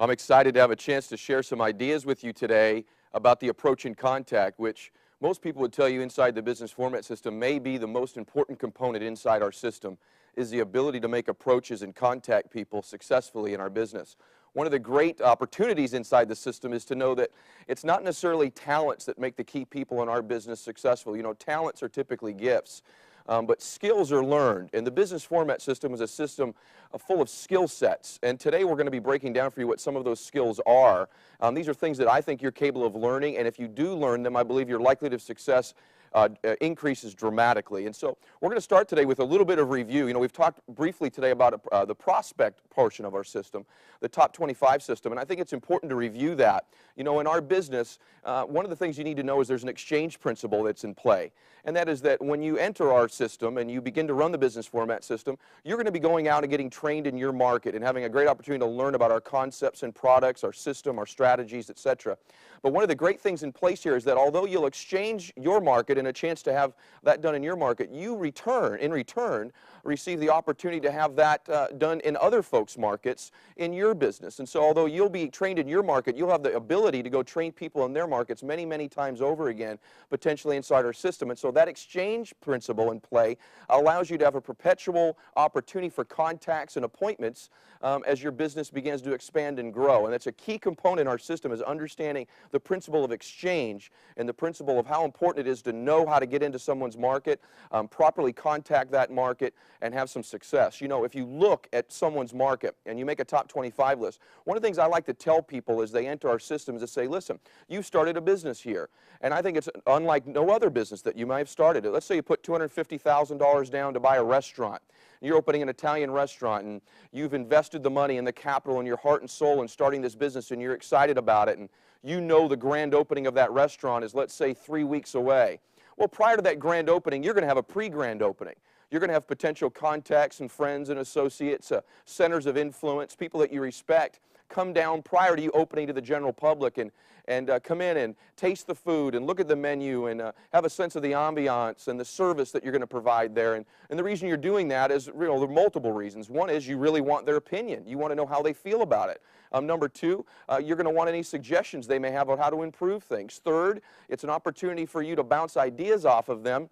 I'm excited to have a chance to share some ideas with you today about the approach and contact, which most people would tell you inside the business format system may be the most important component inside our system, is the ability to make approaches and contact people successfully in our business. One of the great opportunities inside the system is to know that it's not necessarily talents that make the key people in our business successful. You know, talents are typically gifts. But skills are learned, and the business format system is a system full of skill sets. And today we're going to be breaking down for you what some of those skills are. These are things that I think you're capable of learning, and if you do learn them, I believe your likelihood of success increases dramatically. And so we're going to start today with a little bit of review. You know, we've talked briefly today about the prospect portion of our system, the top 25 system, and I think it's important to review that. You know, in our business, one of the things you need to know is there's an exchange principle that's in play, and that is that when you enter our system and you begin to run the business format system, you're going to be going out and getting trained in your market and having a great opportunity to learn about our concepts and products, our system, our strategies, etc. But one of the great things in place here is that although you'll exchange your market and a chance to have that done in your market, you in return, receive the opportunity to have that done in other folks' markets in your business. And so although you'll be trained in your market, you'll have the ability to go train people in their markets many, many times over again, potentially inside our system. And so that exchange principle in play allows you to have a perpetual opportunity for contacts and appointments as your business begins to expand and grow. And that's a key component in our system, is understanding the principle of exchange and the principle of how important it is to know how to get into someone's market, properly contact that market, and have some success. You know, if you look at someone's market and you make a top 25 list, one of the things I like to tell people as they enter our system is to say, listen, you started a business here, and I think it's unlike no other business that you might have started. Let's say you put $250,000 down to buy a restaurant. You're opening an Italian restaurant, and you've invested the money and the capital and your heart and soul in starting this business, and you're excited about it, and you know the grand opening of that restaurant is, let's say, 3 weeks away. Well, prior to that grand opening, you're going to have a pre-grand opening. You're going to have potential contacts and friends and associates, centers of influence, people that you respect, come down prior to you opening to the general public and come in and taste the food and look at the menu and have a sense of the ambiance and the service that you're going to provide there. And the reason you're doing that is, you know, there are multiple reasons. One is you really want their opinion. You want to know how they feel about it. Number two, you're going to want any suggestions they may have on how to improve things. Third, it's an opportunity for you to bounce ideas off of them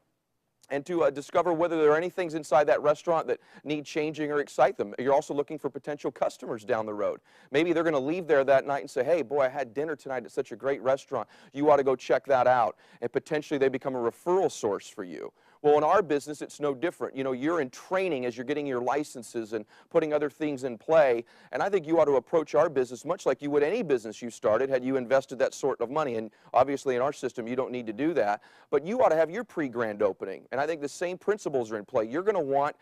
and to discover whether there are any things inside that restaurant that need changing or excite them. You're also looking for potential customers down the road. Maybe they're going to leave there that night and say, hey, boy, I had dinner tonight at such a great restaurant. You ought to go check that out. And potentially they become a referral source for you. Well, in our business, it's no different. You know, you're in training as you're getting your licenses and putting other things in play, and I think you ought to approach our business much like you would any business you started had you invested that sort of money. And obviously in our system, you don't need to do that, but you ought to have your pre-grand opening, and I think the same principles are in play. You're going to want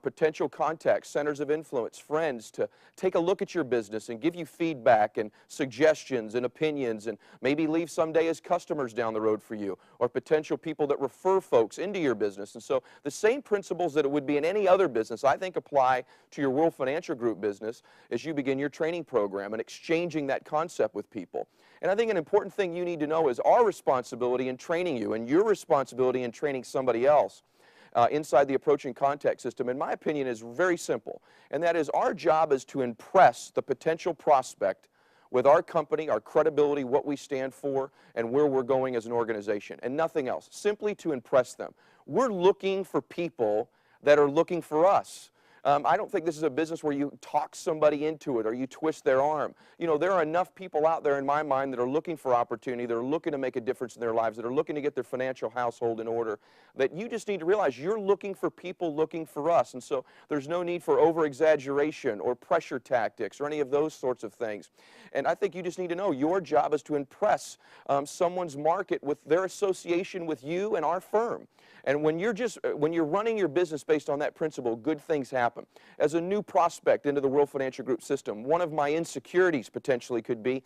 potential contacts, centers of influence, friends to take a look at your business and give you feedback and suggestions and opinions, and maybe leave someday as customers down the road for you, or potential people that refer folks into your business. And so the same principles that it would be in any other business, I think, apply to your World Financial Group business as you begin your training program and exchanging that concept with people. And I think an important thing you need to know is our responsibility in training you and your responsibility in training somebody else inside the approach and contact system, in my opinion, is very simple. And that is, our job is to impress the potential prospect with our company, our credibility, what we stand for, and where we're going as an organization, and nothing else, simply to impress them. We're looking for people that are looking for us. I don't think this is a business where you talk somebody into it or you twist their arm. You know, there are enough people out there in my mind that are looking for opportunity, that are looking to make a difference in their lives, that are looking to get their financial household in order, that you just need to realize you're looking for people looking for us. And so there's no need for over-exaggeration or pressure tactics or any of those sorts of things. And I think you just need to know your job is to impress someone's market with their association with you and our firm. And when you're running your business based on that principle, good things happen. As a new prospect into the World Financial Group system, one of my insecurities potentially could be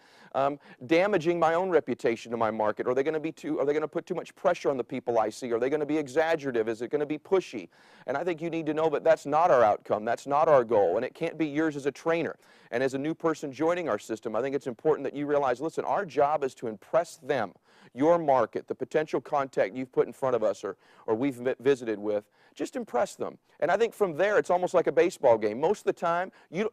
damaging my own reputation to my market. Are they going to put too much pressure on the people I see? Are they going to be exaggerative? Is it going to be pushy? And I think you need to know that that's not our outcome. That's not our goal, and it can't be yours as a trainer. And as a new person joining our system, I think it's important that you realize, listen, our job is to impress them, your market, the potential contact you've put in front of us or we've visited with. Just impress them. And I think from there, it's almost like a baseball game. Most of the time,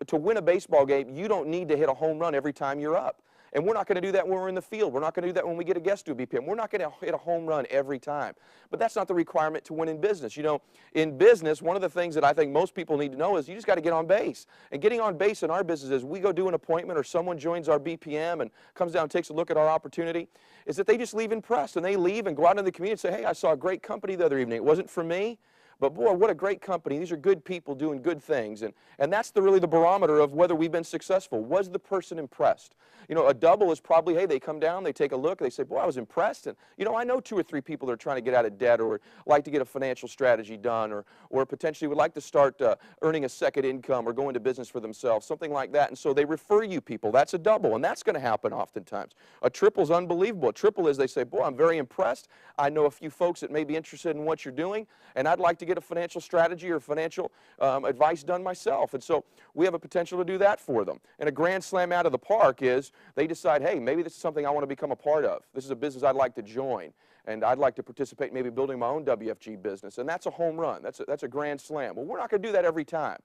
to win a baseball game, you don't need to hit a home run every time you're up. And we're not going to do that when we're in the field. We're not going to do that when we get a guest to a BPM. We're not going to hit a home run every time. But that's not the requirement to win in business. You know, in business, one of the things that I think most people need to know is you just got to get on base. And getting on base in our business is we go do an appointment or someone joins our BPM and comes down and takes a look at our opportunity, is that they just leave impressed. And they leave and go out into the community and say, hey, I saw a great company the other evening. It wasn't for me. But boy, what a great company. These are good people doing good things. And that's really the barometer of whether we've been successful. Was the person impressed? You know, a double is probably, hey, they come down, they take a look, they say, boy, I was impressed. And, you know, I know 2 or 3 people that are trying to get out of debt or like to get a financial strategy done or potentially would like to start earning a second income or go into business for themselves, something like that. And so they refer you people. That's a double, and that's going to happen oftentimes. A triple is unbelievable. A triple is they say, boy, I'm very impressed. I know a few folks that may be interested in what you're doing, and I'd like to get a financial strategy or financial advice done myself. And so we have a potential to do that for them. And a grand slam out of the park is they decide, hey, maybe this is something I want to become a part of. This is a business I'd like to join, and I'd like to participate maybe building my own WFG business. And that's a home run. That's a grand slam. Well, we're not going to do that every time.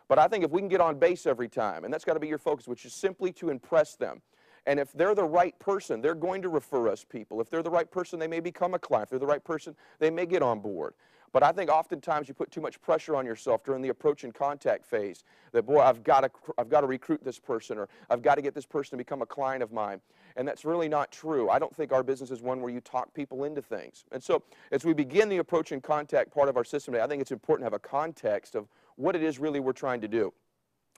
But I think if we can get on base every time, and that's got to be your focus, which is simply to impress them. And if they're the right person, they're going to refer us people. If they're the right person, they may become a client. If they're the right person, they may get on board. But I think oftentimes you put too much pressure on yourself during the approach and contact phase that, boy, I've got to recruit this person, or I've got to get this person to become a client of mine. And that's really not true. I don't think our business is one where you talk people into things. And so as we begin the approach and contact part of our system today, I think it's important to have a context of what it is really we're trying to do.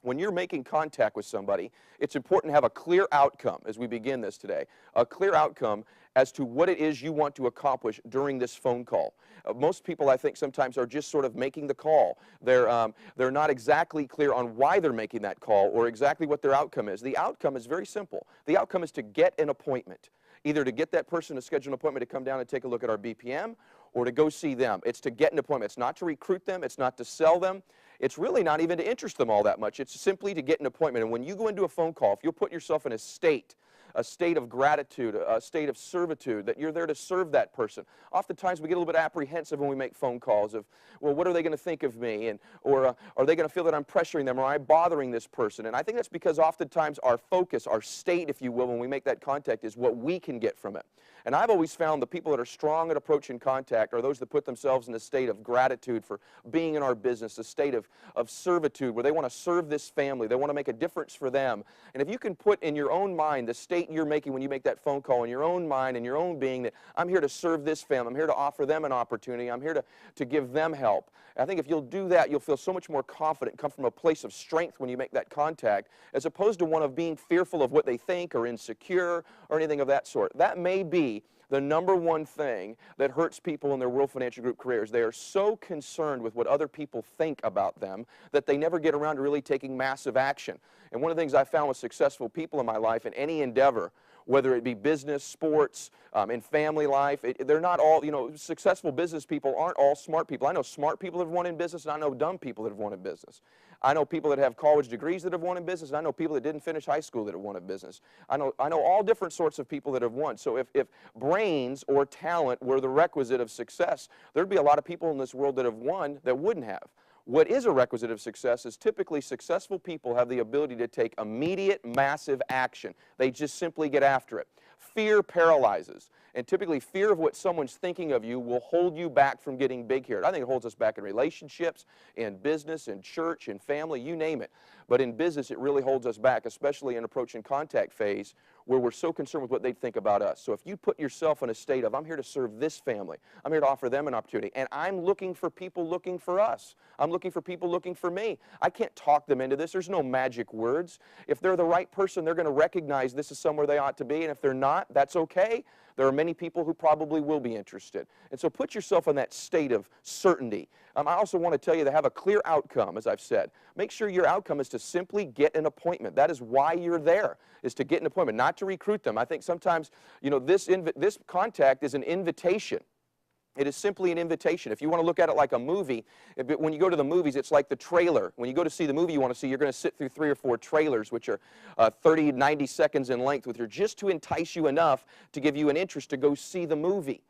When you're making contact with somebody, it's important to have a clear outcome as we begin this today, a clear outcome as to what it is you want to accomplish during this phone call. Most people, I think, sometimes are just sort of making the call. They're not exactly clear on why they're making that call or exactly what their outcome is. The outcome is very simple. The outcome is to get an appointment, either to get that person to schedule an appointment to come down and take a look at our BPM or to go see them. It's to get an appointment. It's not to recruit them. It's not to sell them. It's really not even to interest them all that much. It's simply to get an appointment. And when you go into a phone call, if you'll put yourself in a state of gratitude, a state of servitude, that you're there to serve that person. Oftentimes we get a little bit apprehensive when we make phone calls of, well, what are they going to think of me? Or are they going to feel that I'm pressuring them, or am I bothering this person? And I think that's because oftentimes our focus, our state, if you will, when we make that contact is what we can get from it. And I've always found the people that are strong at approach and contact are those that put themselves in a state of gratitude for being in our business, a state of servitude where they want to serve this family. They want to make a difference for them. And if you can put in your own mind the state you're making when you make that phone call, in your own mind and your own being, that I'm here to serve this family, I'm here to offer them an opportunity, I'm here to give them help. I think if you'll do that, you'll feel so much more confident, come from a place of strength when you make that contact, as opposed to one of being fearful of what they think or insecure or anything of that sort. That may be the #1 thing that hurts people in their World Financial Group careers. They are so concerned with what other people think about them that they never get around to really taking massive action. And one of the things I found with successful people in my life in any endeavor, whether it be business, sports, in family life, they're not all, you know, successful business people aren't all smart people. I know smart people that have won in business, and I know dumb people that have won in business. I know people that have college degrees that have won in business, and I know people that didn't finish high school that have won in business. I know all different sorts of people that have won. So if brains or talent were the requisite of success, there'd be a lot of people in this world that have won that wouldn't have. What is a requisite of success is typically successful people have the ability to take immediate, massive action. They just simply get after it. Fear paralyzes. And typically fear of what someone's thinking of you will hold you back from getting big here. I think it holds us back in relationships, in business, in church, in family, you name it. But in business, it really holds us back, especially in approach and contact phase, where we're so concerned with what they think about us. So if you put yourself in a state of, I'm here to serve this family, I'm here to offer them an opportunity, and I'm looking for people looking for us. I'm looking for people looking for me. I can't talk them into this. There's no magic words. If they're the right person, they're going to recognize this is somewhere they ought to be, and if they're not, that's okay. There are many people who probably will be interested. And so put yourself in that state of certainty. I also want to tell you to have a clear outcome, as I've said. Make sure your outcome is to simply get an appointment. That is why you're there, is to get an appointment, not to recruit them. I think sometimes, you know, this contact is an invitation. It is simply an invitation. If you want to look at it like a movie, when you go to the movies, it's like the trailer. When you go to see the movie you want to see, you're going to sit through 3 or 4 trailers, which are 30, 90 seconds in length, which are just to entice you enough to give you an interest to go see the movie.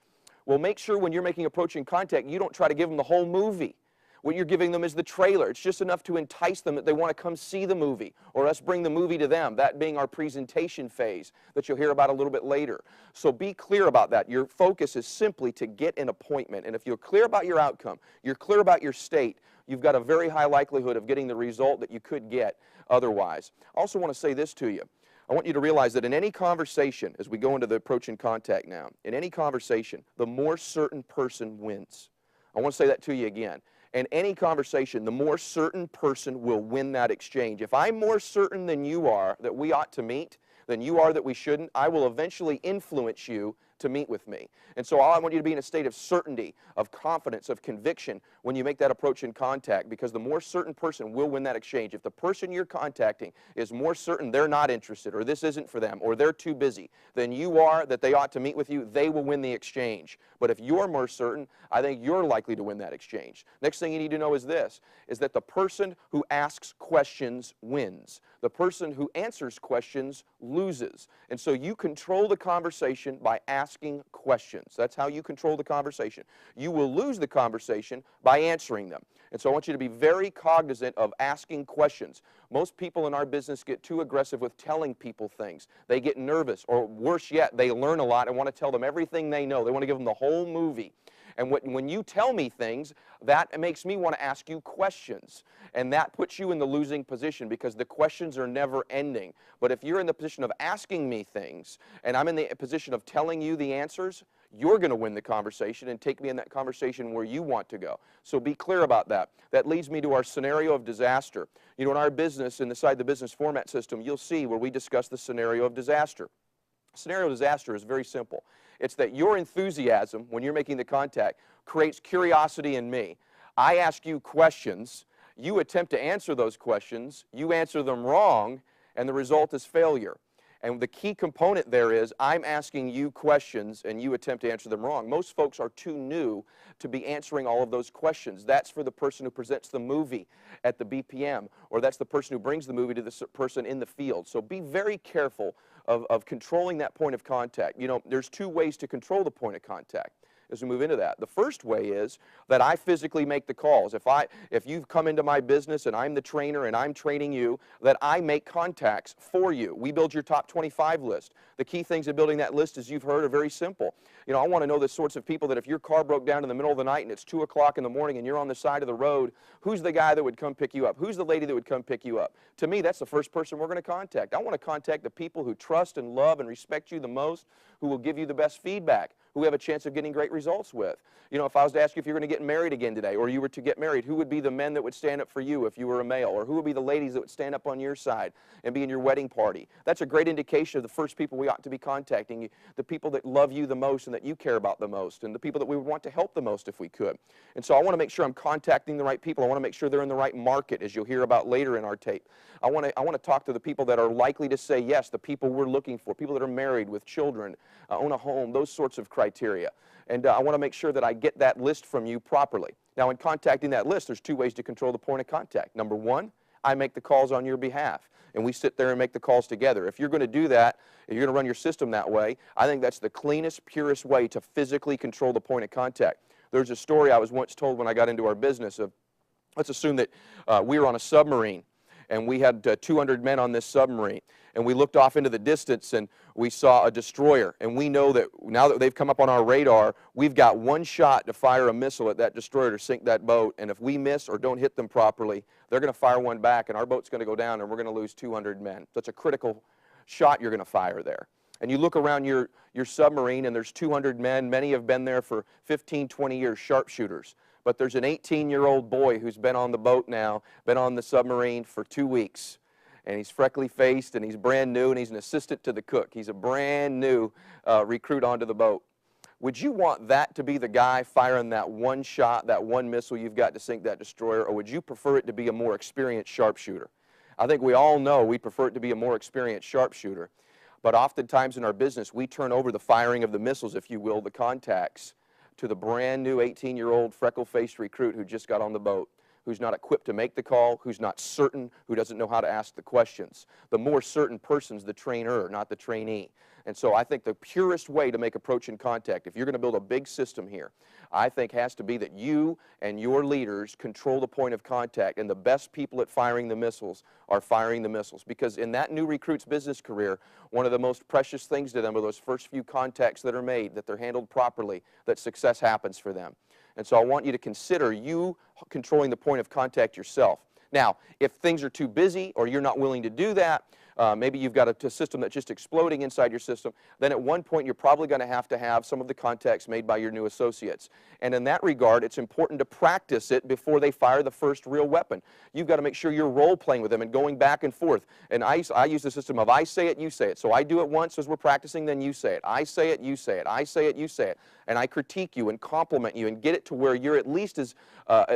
Well, make sure when you're making approaching contact, you don't try to give them the whole movie. What you're giving them is the trailer. It's just enough to entice them that they want to come see the movie, or us bring the movie to them, that being our presentation phase that you'll hear about a little bit later. So be clear about that. Your focus is simply to get an appointment. And if you're clear about your outcome, you're clear about your state, you've got a very high likelihood of getting the result that you could get otherwise. I also want to say this to you. I want you to realize that in any conversation, as we go into the approaching contact now, in any conversation, the more certain person wins. I want to say that to you again. In any conversation, the more certain person will win that exchange. If I'm more certain than you are that we ought to meet, than you are that we shouldn't, I will eventually influence you to meet with me. And so I want you to be in a state of certainty, of confidence, of conviction when you make that approach in contact, because the more certain person will win that exchange. If the person you're contacting is more certain they're not interested, or this isn't for them, or they're too busy than you are that they ought to meet with you, they will win the exchange. But if you're more certain, I think you're likely to win that exchange. Next thing you need to know is this, is that the person who asks questions wins. The person who answers questions loses. And so you control the conversation by asking questions. That's how you control the conversation. You will lose the conversation by answering them. And so I want you to be very cognizant of asking questions. Most people in our business get too aggressive with telling people things. They get nervous, or worse yet, they learn a lot and want to tell them everything they know. They want to give them the whole movie. And when you tell me things, that makes me want to ask you questions. And that puts you in the losing position, because the questions are never ending. But if you're in the position of asking me things, and I'm in the position of telling you the answers, you're going to win the conversation and take me in that conversation where you want to go. So be clear about that. That leads me to our scenario of disaster. You know, in our business, inside the business format system, you'll see where we discuss the scenario of disaster. Scenario of disaster is very simple. It's that your enthusiasm, when you're making the contact, creates curiosity in me. I ask you questions, you attempt to answer those questions, you answer them wrong, and the result is failure. And the key component there is I'm asking you questions and you attempt to answer them wrong. Most folks are too new to be answering all of those questions. That's for the person who presents the movie at the BPM, or that's the person who brings the movie to the person in the field. So be very careful of controlling that point of contact. You know, there's 2 ways to control the point of contact as we move into that. The first way is that I physically make the calls. If you've come into my business and I'm the trainer and I'm training you, that I make contacts for you. We build your top 25 list. The key things of building that list, as you've heard, are very simple. You know, I want to know the sorts of people that if your car broke down in the middle of the night and it's 2 o'clock in the morning and you're on the side of the road, who's the guy that would come pick you up? Who's the lady that would come pick you up? To me, that's the first person we're going to contact. I want to contact the people who trust and love and respect you the most, who will give you the best feedback, who we have a chance of getting great results with. You know, if I was to ask you if you're going to get married again today, or you were to get married, who would be the men that would stand up for you if you were a male, or who would be the ladies that would stand up on your side and be in your wedding party? That's a great indication of the first people we ought to be contacting, the people that love you the most and that you care about the most, and the people that we would want to help the most if we could. And so I want to make sure I'm contacting the right people. I want to make sure they're in the right market, as you'll hear about later in our tape. I want to talk to the people that are likely to say yes, the people we're looking for, people that are married with children, own a home, those sorts of criteria. And I want to make sure that I get that list from you properly. Now, in contacting that list, there's 2 ways to control the point of contact. Number 1, I make the calls on your behalf, and we sit there and make the calls together. If you're going to do that, if you're going to run your system that way, I think that's the cleanest, purest way to physically control the point of contact. There's a story I was once told when I got into our business of, let's assume that we were on a submarine, and we had 200 men on this submarine. And we looked off into the distance and we saw a destroyer. And we know that now that they've come up on our radar, we've got 1 shot to fire a missile at that destroyer to sink that boat. And if we miss or don't hit them properly, they're going to fire one back and our boat's going to go down and we're going to lose 200 men. So it's a critical shot you're going to fire there. And you look around your submarine and there's 200 men. Many have been there for 15, 20 years, sharpshooters. But there's an 18-year-old boy who's been on the boat now, been on the submarine for 2 weeks. And he's freckly-faced, and he's brand new, and he's an assistant to the cook. He's a brand new recruit onto the boat. Would you want that to be the guy firing that 1 shot, that 1 missile you've got to sink that destroyer, or would you prefer it to be a more experienced sharpshooter? I think we all know we prefer it to be a more experienced sharpshooter. But oftentimes in our business, we turn over the firing of the missiles, if you will, the contacts, to the brand new 18-year-old freckle-faced recruit who just got on the boat, who's not equipped to make the call, who's not certain, who doesn't know how to ask the questions. The more certain person's the trainer, not the trainee. And so I think the purest way to make approach and contact, if you're going to build a big system here, I think has to be that you and your leaders control the point of contact, and the best people at firing the missiles are firing the missiles. Because in that new recruit's business career, one of the most precious things to them are those first few contacts that are made, that they're handled properly, that success happens for them. And so I want you to consider you controlling the point of contact yourself. Now, if things are too busy or you're not willing to do that, maybe you've got a system that's just exploding inside your system, then at one point you're probably going to have some of the contacts made by your new associates. And in that regard, it's important to practice it before they fire the first real weapon. You've got to make sure you're role-playing with them and going back and forth. And I use the system of I say it, you say it. So I do it once as we're practicing, then you say it. I say it, you say it. I say it, you say it. And I critique you and compliment you and get it to where you're at least as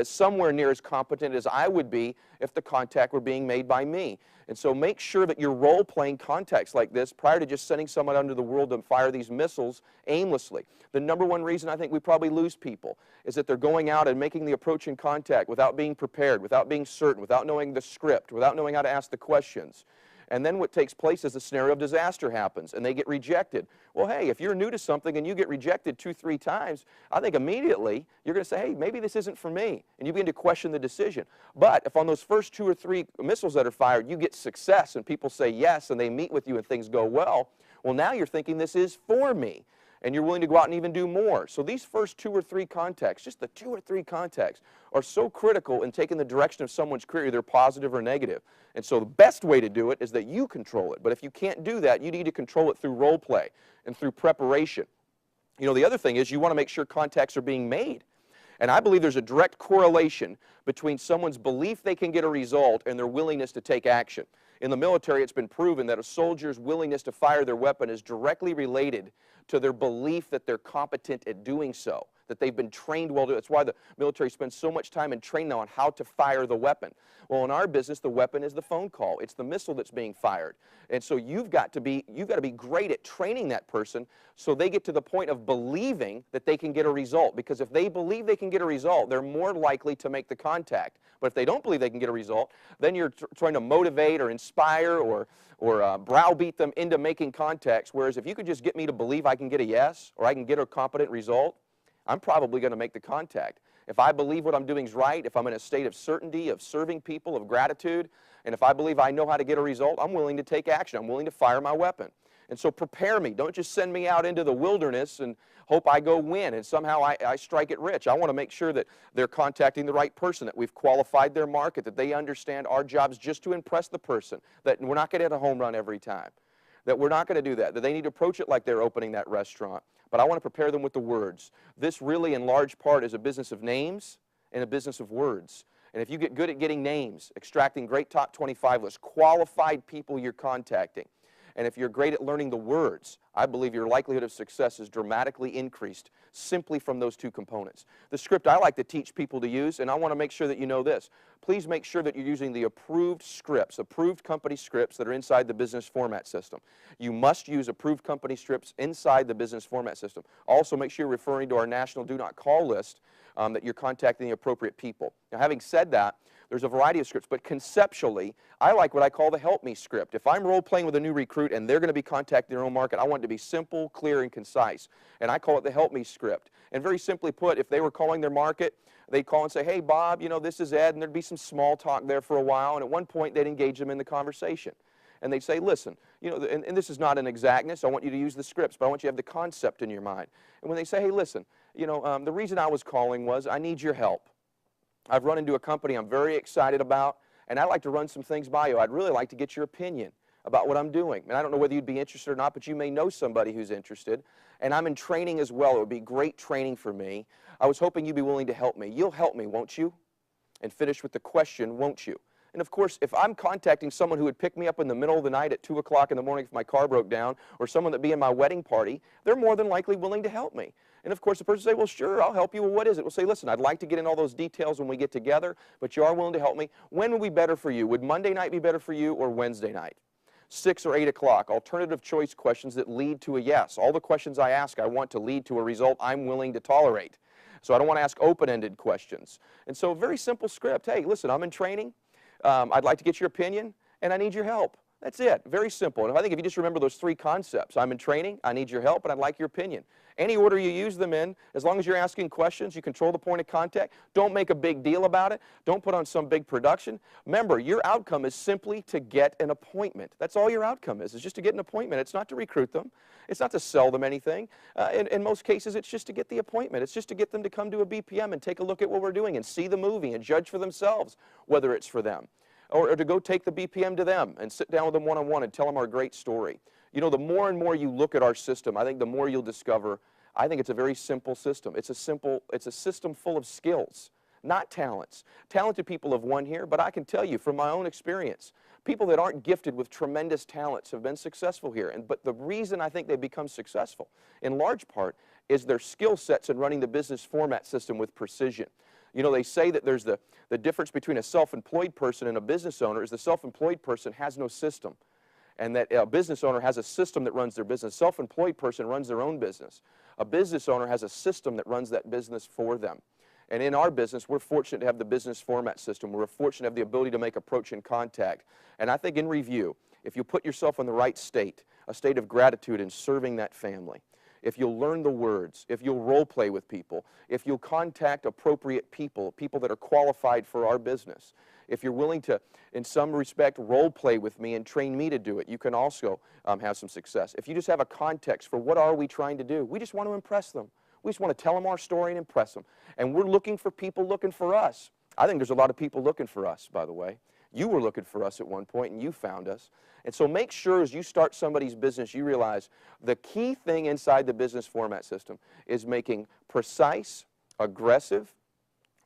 somewhere near as competent as I would be if the contact were being made by me. And so make sure that you're role-playing contacts like this prior to just sending someone out into the world to fire these missiles aimlessly. The number one reason I think we probably lose people is that they're going out and making the approach and contact without being prepared, without being certain, without knowing the script, without knowing how to ask the questions. And then what takes place is the scenario of disaster happens, and they get rejected. Well, hey, if you're new to something and you get rejected 2, 3 times, I think immediately you're going to say, hey, maybe this isn't for me, and you begin to question the decision. But if on those first 2 or 3 missiles that are fired, you get success and people say yes and they meet with you and things go well, well, now you're thinking this is for me, and you're willing to go out and even do more. So these first 2 or 3 contacts, just the 2 or 3 contacts, are so critical in taking the direction of someone's career, either positive or negative. And so the best way to do it is that you control it. But if you can't do that, you need to control it through role play and through preparation. You know, the other thing is you want to make sure contacts are being made. And I believe there's a direct correlation between someone's belief they can get a result and their willingness to take action. In the military, it's been proven that a soldier's willingness to fire their weapon is directly related to their belief that they're competent at doing so, that they've been trained well. That's why the military spends so much time in training on how to fire the weapon. Well, in our business, the weapon is the phone call. It's the missile that's being fired. And so you've got to be great at training that person so they get to the point of believing that they can get a result. Because if they believe they can get a result, they're more likely to make the contact. But if they don't believe they can get a result, then you're trying to motivate or inspire or browbeat them into making contacts. Whereas if you could just get me to believe I can get a yes or I can get a competent result, I'm probably going to make the contact. If I believe what I'm doing is right, if I'm in a state of certainty, of serving people, of gratitude, and if I believe I know how to get a result, I'm willing to take action. I'm willing to fire my weapon. And so prepare me. Don't just send me out into the wilderness and hope I go win and somehow I strike it rich. I want to make sure that they're contacting the right person, that we've qualified their market, that they understand our job's just to impress the person, that we're not going to hit a home run every time, that we're not going to do that they need to approach it like they're opening that restaurant. But I want to prepare them with the words. This really, in large part, is a business of names and a business of words. And if you get good at getting names, extracting great top 25 lists, qualified people you're contacting, and if you're great at learning the words, I believe your likelihood of success is dramatically increased simply from those 2 components. The script I like to teach people to use, and I want to make sure that you know this, please make sure that you're using the approved scripts, approved company scripts that are inside the business format system. You must use approved company scripts inside the business format system. Also, make sure you're referring to our national do not call list, that you're contacting the appropriate people. Now, having said that, there's a variety of scripts, but conceptually, I like what I call the help me script. If I'm role-playing with a new recruit and they're going to be contacting their own market, I want it to be simple, clear, and concise. And I call it the help me script. And very simply put, if they were calling their market, they'd call and say, hey, Bob, you know, this is Ed, and there'd be some small talk there for a while, and at one point, they'd engage them in the conversation. And they'd say, listen, you know, and this is not an exactness, I want you to use the scripts, but I want you to have the concept in your mind. And when they say, hey, listen, you know, the reason I was calling was I need your help. I've run into a company I'm very excited about, and I'd like to run some things by you. I'd really like to get your opinion about what I'm doing. And I don't know whether you'd be interested or not, but you may know somebody who's interested. And I'm in training as well. It would be great training for me. I was hoping you'd be willing to help me. You'll help me, won't you? And finish with the question, won't you? And of course, if I'm contacting someone who would pick me up in the middle of the night at 2 o'clock in the morning if my car broke down, or someone that'd be in my wedding party, they're more than likely willing to help me. And of course, the person will say, well, sure, I'll help you. Well, what is it? We'll say, listen, I'd like to get in all those details when we get together, but you are willing to help me. When would be better for you? Would Monday night be better for you or Wednesday night? 6 or 8 o'clock, alternative choice questions that lead to a yes. All the questions I ask, I want to lead to a result I'm willing to tolerate. So I don't want to ask open-ended questions. And so very simple script. Hey, listen, I'm in training. I'd like to get your opinion, and I need your help. That's it. Very simple. And I think if you just remember those 3 concepts, I'm in training, I need your help, and I'd like your opinion. Any order you use them in, as long as you're asking questions, you control the point of contact. Don't make a big deal about it. Don't put on some big production. Remember, your outcome is simply to get an appointment. That's all your outcome is just to get an appointment. It's not to recruit them. It's not to sell them anything. In most cases, it's just to get the appointment. It's just to get them to come to a BPM and take a look at what we're doing and see the movie and judge for themselves whether it's for them. Or to go take the BPM to them and sit down with them one-on-one and tell them our great story. You know, the more and more you look at our system, I think the more you'll discover, I think it's a very simple system. It's a system full of skills, not talents. Talented people have won here, but I can tell you from my own experience, people that aren't gifted with tremendous talents have been successful here. But the reason I think they've become successful, in large part, is their skill sets in running the business format system with precision. You know, they say that there's the difference between a self-employed person and a business owner is the self-employed person has no system, and that a business owner has a system that runs their business. Self-employed person runs their own business. A business owner has a system that runs that business for them. And in our business, we're fortunate to have the business format system. We're fortunate to have the ability to make approach and contact. And I think in review, if you put yourself in the right state, a state of gratitude in serving that family, if you'll learn the words, if you'll role play with people, if you'll contact appropriate people, people that are qualified for our business, if you're willing to, in some respect, role play with me and train me to do it, you can also have some success. If you just have a context for what are we trying to do, we just want to impress them. We just want to tell them our story and impress them. And we're looking for people looking for us. I think there's a lot of people looking for us, by the way. You were looking for us at one point, and you found us. And so make sure as you start somebody's business, you realize the key thing inside the business format system is making precise, aggressive,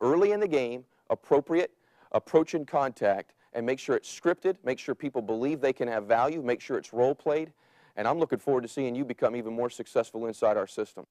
early in the game, appropriate approach and contact, and make sure it's scripted, make sure people believe they can have value, make sure it's role played. And I'm looking forward to seeing you become even more successful inside our system.